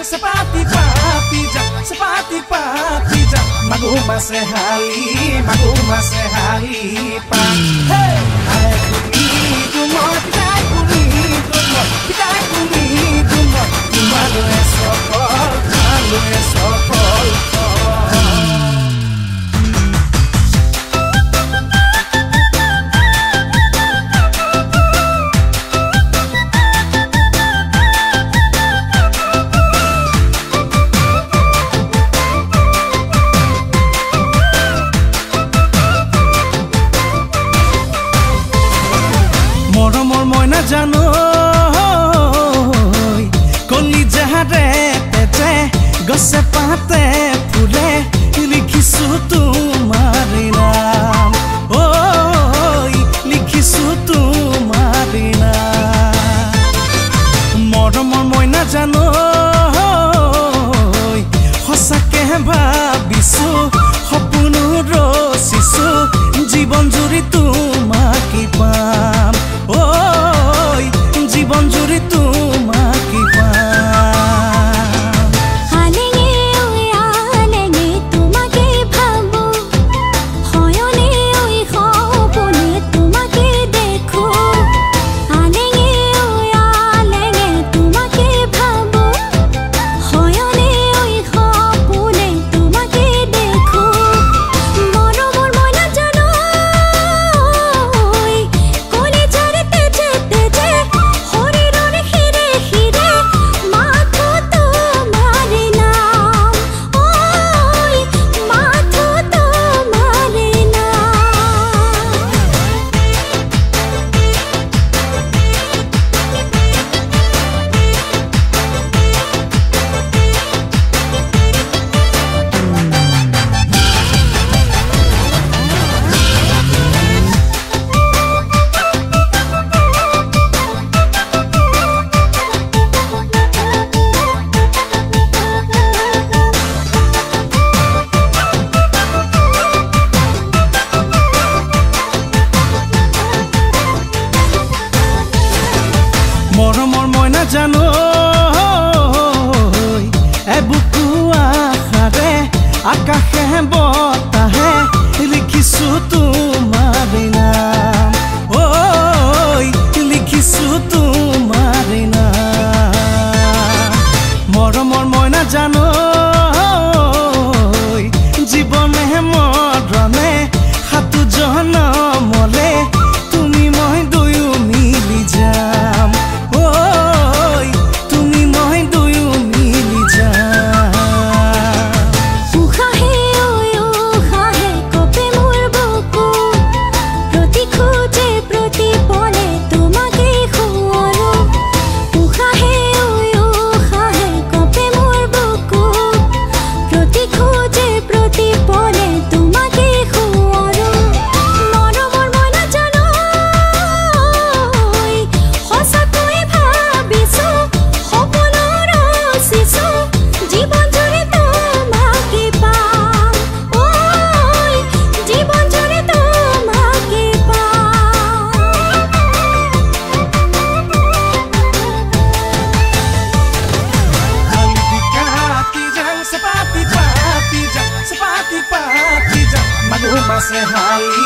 sepati patijang magu masehali pa hey pitai kuni malu esokol মৰমৰ মইনা জানো কলি জাহাৰে পেটে গছে পাতে ফুলে লিখিছো তোমাৰ নাম ঐ লিখিছো তোমাৰ নাম মৰমৰ মইনা জানো সঁচাকে ভাবিছো সপোন ৰচিছো জীৱন জুৰি তোমাক পাম ওই জীবন জুড়ে তোমাকে পাম আলেঙে ওই আলেঙে তোমাকে ভাবো হয়নে ওই সপনে তোমাকে দেখো আলেঙে ওই আলেঙে তোমাকে ভাবো হয়নে ওই সপনে তোমাকে দেখো মরমর ময়না জানো কোনে চড়ে তেজে তেজে হরিরর হিরে হিরে মাথো তোমার নাম ওই মাথো তোমার মৰমৰ মইনা জানো এবুকু আশাৰে আকাশে বতাহে লিখিছো তোমাৰ নাম ঐ লিখিছো তোমাৰ নাম মৰমৰ মইনা জানো জীৱনে মৰণে সাতু জনমলে তুমি মই দুয়ো মিলি যাম তুমি মই দুয়ো মিলি যাম উশাহে ওই উশাহে কপে মোর বুকু প্রতি খোঁজে প্রতি পলে তোমাকে খুঁয়ারো উশাহে ওই উশাহে কপে মোর বুকু প্রতি খোঁজে প্রতি পলে তোমাকে খুঁয়ারো মরমর ময়না জানো সঁচাকৈ ভাবিছো সপোন ৰচিছো জীবন জুড়ে তোমাকে পাম ওই জীবন জুড়ে তোমাকে পাম sepati patijang magu masehali